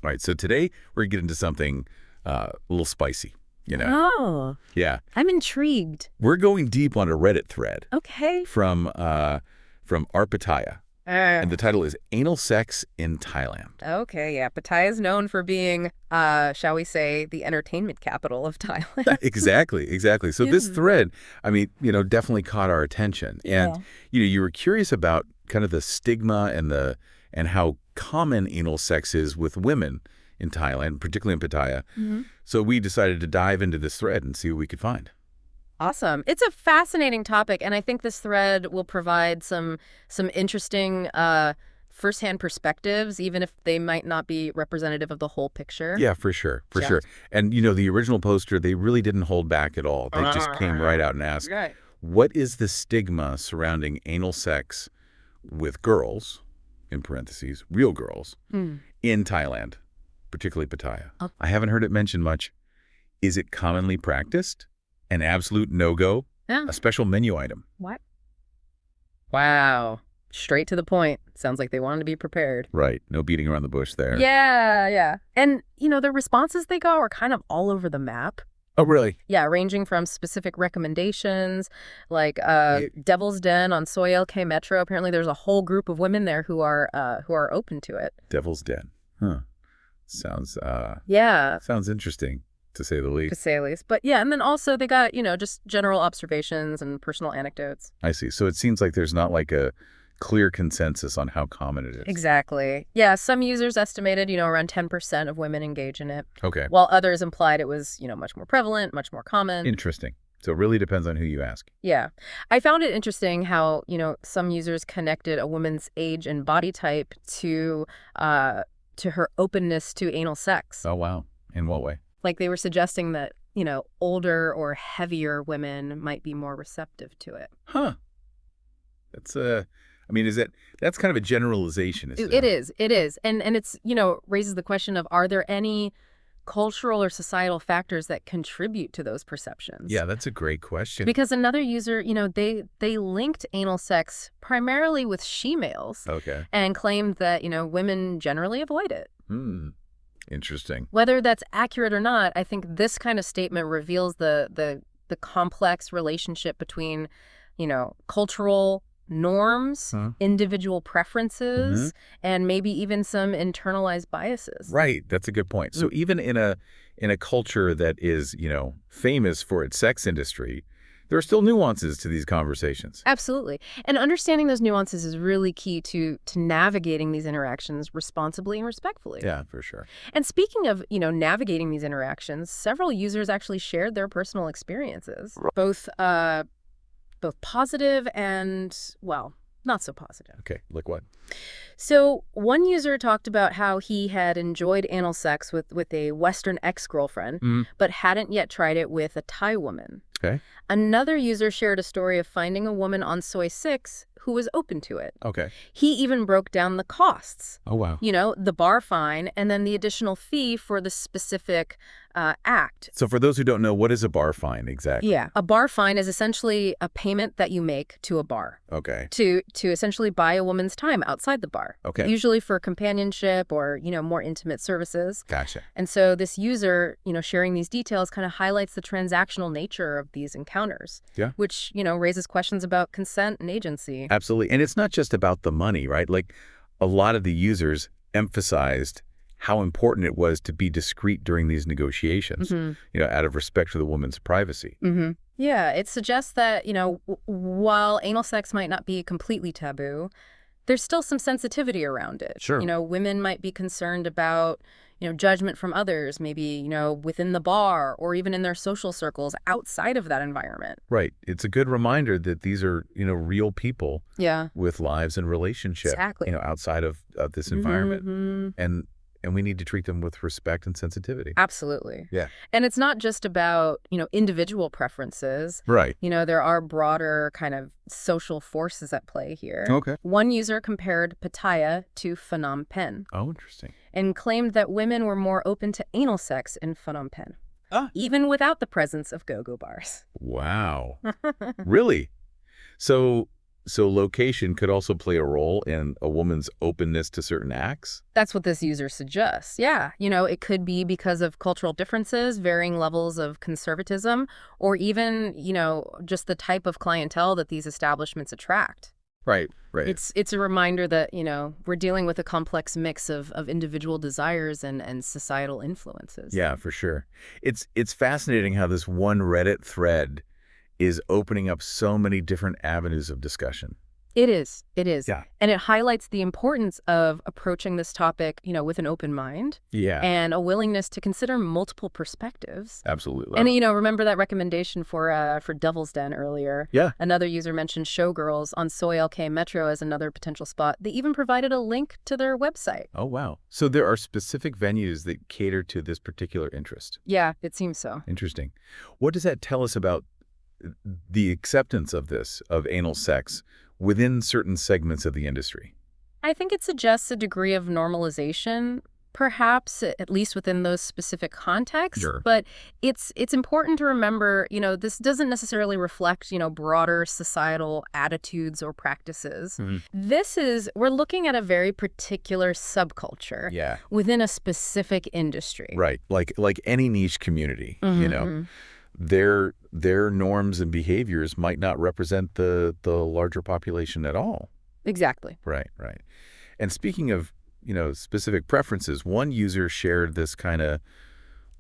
All right, so today we're going to get into something a little spicy, Oh, Yeah. I'm intrigued. We're going deep on a Reddit thread Okay. from Pattaya, and the title is Anal Sex in Thailand. Okay, yeah. Pattaya is known for being, shall we say, the entertainment capital of Thailand. Exactly. So this thread, definitely caught our attention. And, you were curious about kind of the stigma and how common anal sex is with women in Thailand, particularly in Pattaya. So we decided to dive into this thread and see what we could find. Awesome. It's a fascinating topic, and I think this thread will provide some interesting firsthand perspectives, even if they might not be representative of the whole picture. Yeah, for sure. And, the original poster, they really didn't hold back at all. They just came right out and asked, what is the stigma surrounding anal sex with girls, in parentheses, real girls, in Thailand, particularly Pattaya? Oh. I haven't heard it mentioned much. Is it commonly practiced? An absolute no-go? Yeah. A special menu item? What? Wow. Straight to the point. Sounds like they wanted to be prepared. Right. No beating around the bush there. Yeah. And, the responses they got were kind of all over the map. Oh, really? Yeah, ranging from specific recommendations, like Devil's Den on Soy LK Metro. Apparently there's a whole group of women there who are open to it. Devil's Den. Huh. Sounds interesting, to say the least. To say the least. But yeah, and then also they got, just general observations and personal anecdotes. I see. So it seems like there's not like a clear consensus on how common it is. Exactly. Yeah, some users estimated, around 10% of women engage in it. Okay. While others implied it was, much more prevalent, much more common. Interesting. So it really depends on who you ask. Yeah. I found it interesting how, some users connected a woman's age and body type to her openness to anal sex. Oh, wow. In what way? Like they were suggesting that, older or heavier women might be more receptive to it. Huh. That's kind of a generalization, isn't it? It is. And it's, raises the question of, are there any cultural or societal factors that contribute to those perceptions? Yeah, that's a great question. Because another user, they linked anal sex primarily with she-males. Okay. And claimed that, women generally avoid it. Interesting. Whether that's accurate or not, I think this kind of statement reveals the complex relationship between, cultural norms, individual preferences, and maybe even some internalized biases. Right. That's a good point. So even in a culture that is, famous for its sex industry, there are still nuances to these conversations. Absolutely. And understanding those nuances is really key to navigating these interactions responsibly and respectfully. Yeah, for sure. And speaking of, navigating these interactions, several users actually shared their personal experiences, both positive and, well, not so positive. Okay, like what? So one user talked about how he had enjoyed anal sex with a Western ex-girlfriend, but hadn't yet tried it with a Thai woman. Okay. Another user shared a story of finding a woman on Soy 6 who was open to it. Okay. He even broke down the costs. Oh, wow. The bar fine and then the additional fee for the specific act. So for those who don't know, what is a bar fine exactly? Yeah. A bar fine is essentially a payment that you make to a bar. Okay. To essentially buy a woman's time outside the bar. Okay. Usually for companionship or, more intimate services. Gotcha. And so this user, sharing these details kind of highlights the transactional nature of these encounters. Yeah. Which, raises questions about consent and agency. Absolutely. And it's not just about the money, right? Like a lot of the users emphasized how important it was to be discreet during these negotiations, out of respect for the woman's privacy. Yeah, it suggests that, while anal sex might not be completely taboo, there's still some sensitivity around it. Sure. Women might be concerned about, judgment from others, maybe, within the bar or even in their social circles outside of that environment. Right. It's a good reminder that these are, real people with lives and relationships, exactly. Outside of this environment. And we need to treat them with respect and sensitivity. Absolutely. Yeah. And it's not just about, individual preferences. Right. There are broader kind of social forces at play here. Okay. One user compared Pattaya to Phnom Penh. Oh, interesting. And claimed that women were more open to anal sex in Phnom Penh, even without the presence of go-go bars. Wow. Really? So So location could also play a role in a woman's openness to certain acts? That's what this user suggests. Yeah. It could be because of cultural differences, varying levels of conservatism, or even, just the type of clientele that these establishments attract. Right, right. It's a reminder that, we're dealing with a complex mix of individual desires and societal influences. Yeah, for sure. It's fascinating how this one Reddit thread is opening up so many different avenues of discussion. It is. It is. Yeah. And it highlights the importance of approaching this topic, with an open mind. Yeah. And a willingness to consider multiple perspectives. Absolutely. And, remember that recommendation for Devil's Den earlier? Yeah. Another user mentioned Showgirls on Soy LK Metro as another potential spot. They even provided a link to their website. Oh, wow. So there are specific venues that cater to this particular interest. Yeah, it seems so. Interesting. What does that tell us about the acceptance of anal sex within certain segments of the industry? I think it suggests a degree of normalization, perhaps, at least within those specific contexts. Sure. But it's important to remember, this doesn't necessarily reflect, broader societal attitudes or practices. Mm-hmm. We're looking at a very particular subculture within a specific industry. Right. Like any niche community, their norms and behaviors might not represent the larger population at all. Exactly. Right, right. And speaking of, specific preferences, one user shared this kind of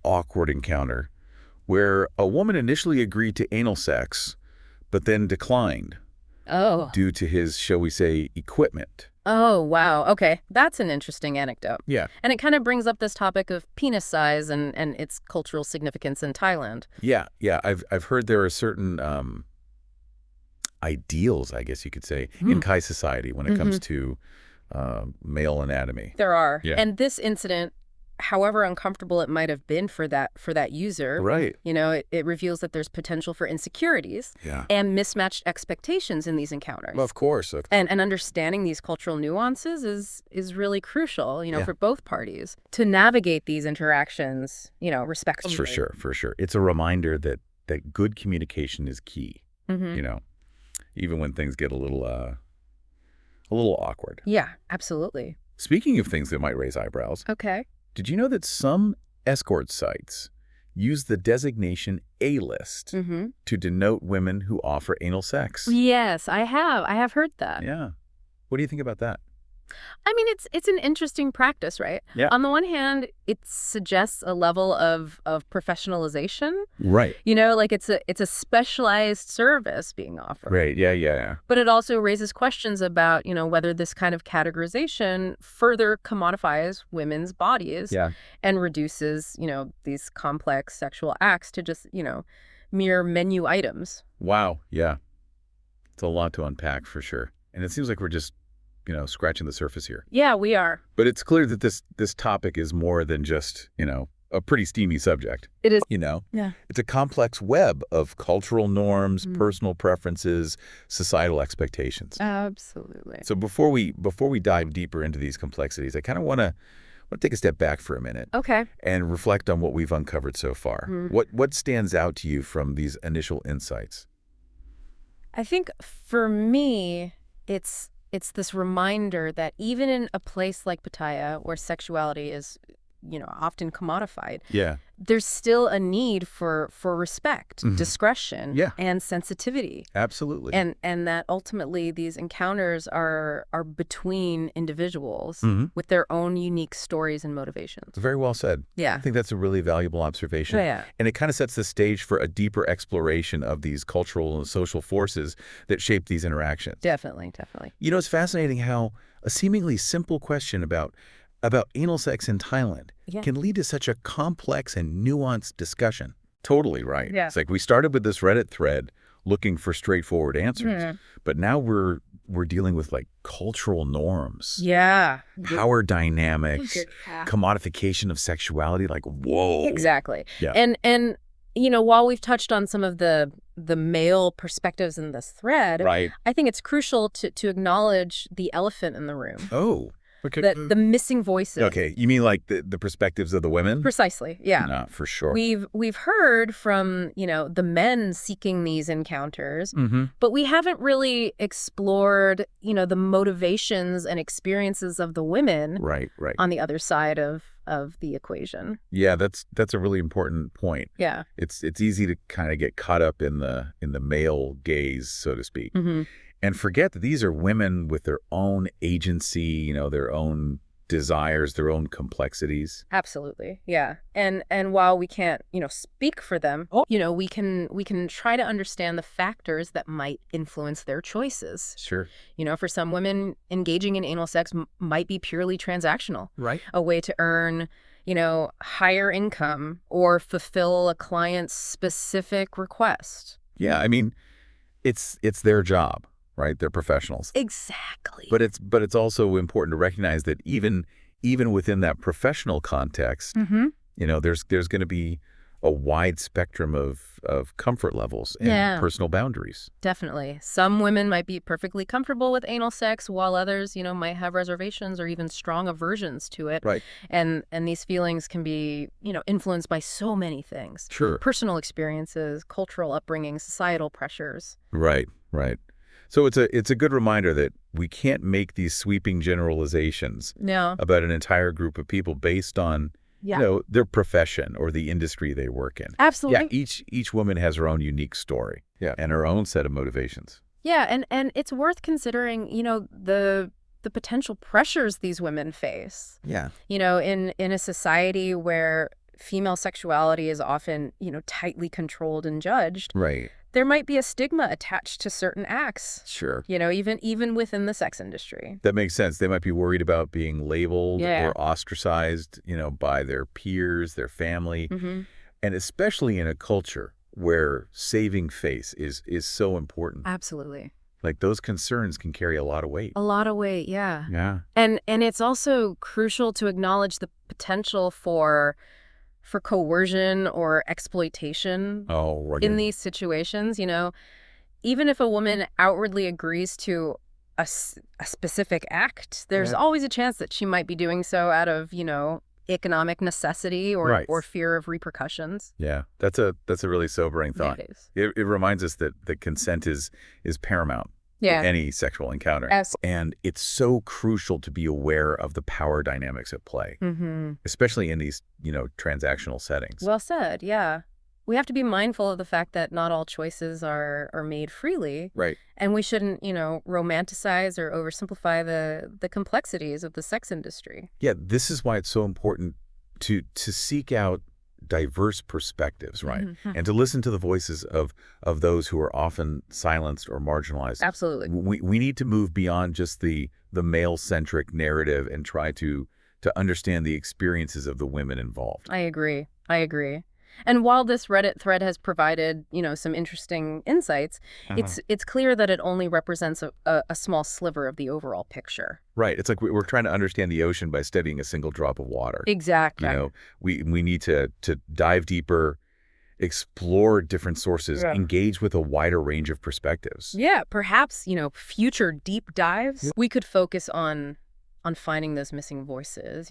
awkward encounter where a woman initially agreed to anal sex, but then declined due to his, shall we say, equipment. Oh, wow. Okay. That's an interesting anecdote. Yeah. And it kind of brings up this topic of penis size and its cultural significance in Thailand. Yeah, yeah. I've heard there are certain ideals, I guess you could say, in Thai society when it comes to male anatomy. There are. Yeah. And this incident, however uncomfortable it might have been for that user, right. It reveals that there's potential for insecurities and mismatched expectations in these encounters. Well, of course. And understanding these cultural nuances is really crucial, for both parties to navigate these interactions, respectfully. For sure. It's a reminder that good communication is key, even when things get a little awkward. Yeah, absolutely. Speaking of things that might raise eyebrows. Okay. Did you know that some escort sites use the designation A-list to denote women who offer anal sex? Yes, I have. I have heard that. Yeah. What do you think about that? I mean, it's an interesting practice, right? Yeah. On the one hand, it suggests a level of professionalization. Right. Like it's a specialized service being offered. Right. Yeah. But it also raises questions about, whether this kind of categorization further commodifies women's bodies and reduces, these complex sexual acts to just, mere menu items. Wow. Yeah. It's a lot to unpack for sure. And it seems like we're just scratching the surface here. Yeah, we are. But it's clear that this topic is more than just, a pretty steamy subject. It is. Yeah. It's a complex web of cultural norms, personal preferences, societal expectations. Absolutely. So before we dive deeper into these complexities, I kind of want to take a step back for a minute. Okay. And reflect on what we've uncovered so far. What stands out to you from these initial insights? I think for me, it's this reminder that even in a place like Pattaya, where sexuality is, often commodified, there's still a need for respect, discretion, and sensitivity. Absolutely. And that ultimately these encounters are between individuals with their own unique stories and motivations. Very well said. Yeah. I think that's a really valuable observation. Yeah. And it kind of sets the stage for a deeper exploration of these cultural and social forces that shape these interactions. Definitely. It's fascinating how a seemingly simple question about anal sex in Thailand can lead to such a complex and nuanced discussion. Totally right. Yeah. It's like we started with this Reddit thread looking for straightforward answers, but now we're dealing with like cultural norms, power dynamics, commodification of sexuality. Like, whoa. Exactly. Yeah. And while we've touched on some of the male perspectives in this thread, right. I think it's crucial to acknowledge the elephant in the room. Oh. Okay. The missing voices. Okay, you mean like the perspectives of the women? Precisely, yeah. No, for sure. We've heard from, the men seeking these encounters, but we haven't really explored, the motivations and experiences of the women Right. on the other side of the equation. Yeah, that's a really important point. Yeah. It's easy to kind of get caught up in the male gaze, so to speak. And forget that these are women with their own agency, their own desires, their own complexities. Absolutely. Yeah. And while we can't, speak for them, we can try to understand the factors that might influence their choices. Sure. For some women, engaging in anal sex might be purely transactional. Right. A way to earn, higher income or fulfill a client's specific request. Yeah, I mean, it's their job. Right? They're professionals. Exactly. But it's also important to recognize that even within that professional context, there's going to be a wide spectrum of comfort levels and personal boundaries. Definitely. Some women might be perfectly comfortable with anal sex, while others, might have reservations or even strong aversions to it. Right. And these feelings can be, influenced by so many things. Sure. Personal experiences, cultural upbringing, societal pressures. Right. So it's a good reminder that we can't make these sweeping generalizations about an entire group of people based on their profession or the industry they work in. Absolutely. Yeah, each woman has her own unique story and her own set of motivations. Yeah, and it's worth considering, the potential pressures these women face. Yeah. In a society where female sexuality is often, tightly controlled and judged. Right. There might be a stigma attached to certain acts. Sure. Even within the sex industry. That makes sense. They might be worried about being labeled or ostracized, by their peers, their family, and especially in a culture where saving face is so important. Absolutely. Like those concerns can carry a lot of weight. A lot of weight, yeah. Yeah. And it's also crucial to acknowledge the potential for coercion or exploitation in these situations. Even if a woman outwardly agrees to a specific act, there's always a chance that she might be doing so out of, economic necessity or fear of repercussions. Yeah, that's a really sobering thought. Yeah, it is. It reminds us that consent is paramount. Yeah. Any sexual encounter. And it's so crucial to be aware of the power dynamics at play, especially in these, transactional settings. Well said, yeah. We have to be mindful of the fact that not all choices are made freely. Right. And we shouldn't, romanticize or oversimplify the complexities of the sex industry. Yeah, this is why it's so important to seek out diverse perspectives, right? And to listen to the voices of those who are often silenced or marginalized. Absolutely. We need to move beyond just the male-centric narrative and try to understand the experiences of the women involved. I agree. And while this Reddit thread has provided, some interesting insights, it's clear that it only represents a small sliver of the overall picture. Right. It's like we're trying to understand the ocean by studying a single drop of water. Exactly. We need to dive deeper, explore different sources, engage with a wider range of perspectives. Yeah, perhaps, future deep dives, we could focus on finding those missing voices,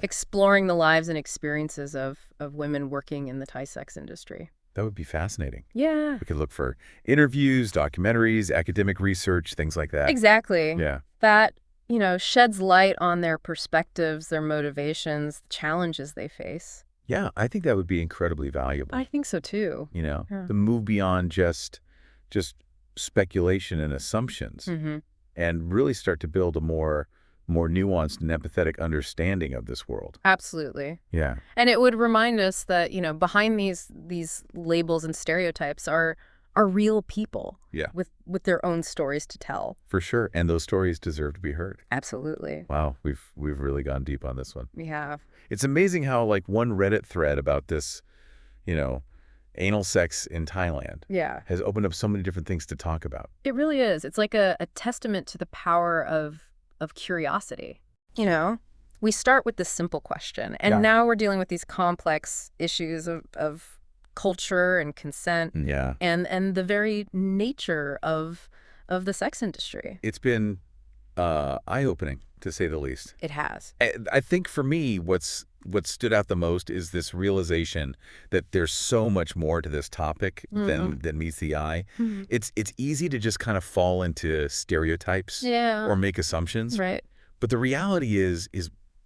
exploring the lives and experiences of women working in the Thai sex industry. That would be fascinating. Yeah. We could look for interviews, documentaries, academic research, things like that. Exactly. Yeah. That, sheds light on their perspectives, their motivations, the challenges they face. Yeah, I think that would be incredibly valuable. I think so too. To move beyond just speculation and assumptions and really start to build a more nuanced and empathetic understanding of this world. Absolutely. Yeah. And it would remind us that, behind these labels and stereotypes are real people. Yeah. With their own stories to tell. For sure. And those stories deserve to be heard. Absolutely. Wow, we've really gone deep on this one. We have. It's amazing how one Reddit thread about this, anal sex in Thailand has opened up so many different things to talk about. It really is. It's like a testament to the power of curiosity. We start with this simple question, and now we're dealing with these complex issues of culture and consent and the very nature of the sex industry. It's been eye-opening, to say the least. It has. I think for me, what stood out the most is this realization that there's so much more to this topic than meets the eye. It's easy to just kind of fall into stereotypes or make assumptions. Right. But the reality is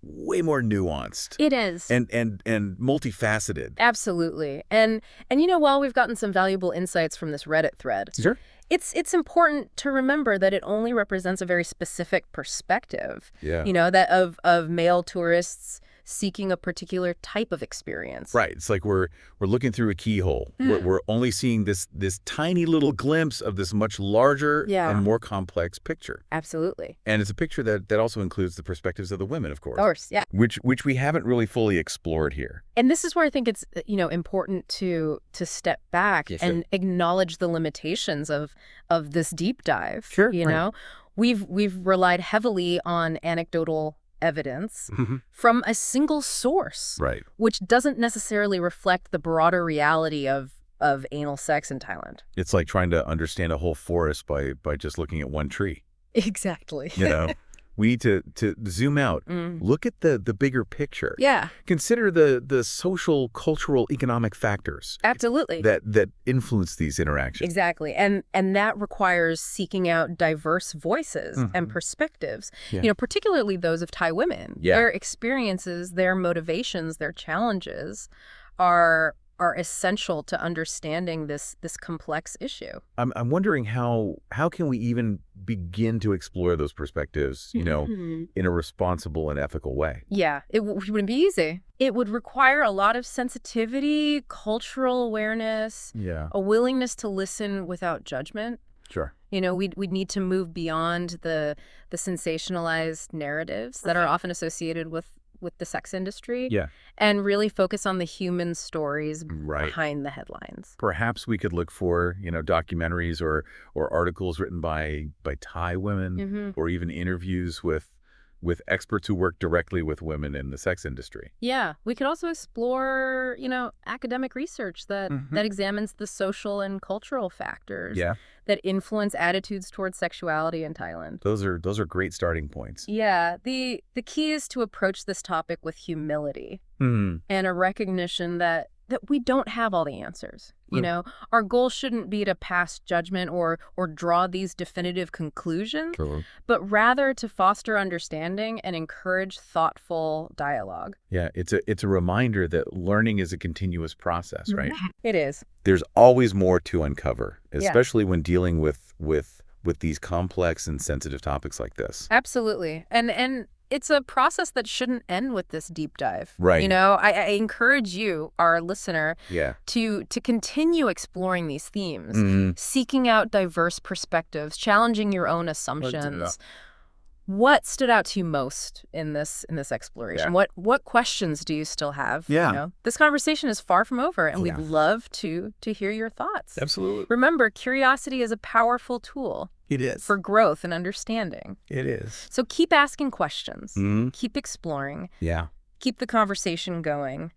way more nuanced. It is. And multifaceted. Absolutely. And while we've gotten some valuable insights from this Reddit thread, Sure. It's important to remember that it only represents a very specific perspective. Yeah. That of male tourists seeking a particular type of experience. Right. It's like we're looking through a keyhole. We're only seeing this tiny little glimpse of this much larger and more complex picture. Absolutely. And it's a picture that also includes the perspectives of the women, of course. Of course, yeah. Which we haven't really fully explored here. And this is where I think it's important to step back and acknowledge the limitations of this deep dive. Sure. We've relied heavily on anecdotal evidence from a single source, right, which doesn't necessarily reflect the broader reality of anal sex in Thailand. It's like trying to understand a whole forest by just looking at one tree. Exactly. We need to zoom out, look at the bigger picture. Yeah. Consider the social, cultural, economic factors. Absolutely. That influence these interactions. Exactly. And that requires seeking out diverse voices and perspectives, particularly those of Thai women. Yeah. Their experiences, their motivations, their challenges are essential to understanding this complex issue. I'm wondering how can we even begin to explore those perspectives, in a responsible and ethical way? Yeah, it wouldn't be easy. It would require a lot of sensitivity, cultural awareness, a willingness to listen without judgment. Sure. We'd need to move beyond the sensationalized narratives that are often associated with the sex industry and really focus on the human stories behind the headlines. Perhaps we could look for, documentaries or articles written by Thai women or even interviews with experts who work directly with women in the sex industry. Yeah. We could also explore, academic research that examines the social and cultural factors that influence attitudes towards sexuality in Thailand. Those are great starting points. Yeah. The key is to approach this topic with humility and a recognition that we don't have all the answers. Our goal shouldn't be to pass judgment or draw these definitive conclusions, but rather to foster understanding and encourage thoughtful dialogue. Yeah, it's a reminder that learning is a continuous process, right? It is. There's always more to uncover, especially when dealing with these complex and sensitive topics like this. Absolutely. And it's a process that shouldn't end with this deep dive. Right. I encourage you, our listener, to continue exploring these themes, seeking out diverse perspectives, challenging your own assumptions. What stood out to you most in this exploration? What questions do you still have? This conversation is far from over, and we'd love to hear your thoughts. Absolutely. Remember, curiosity is a powerful tool. It is. For growth and understanding. It is. So keep asking questions. Keep exploring. Yeah. Keep the conversation going.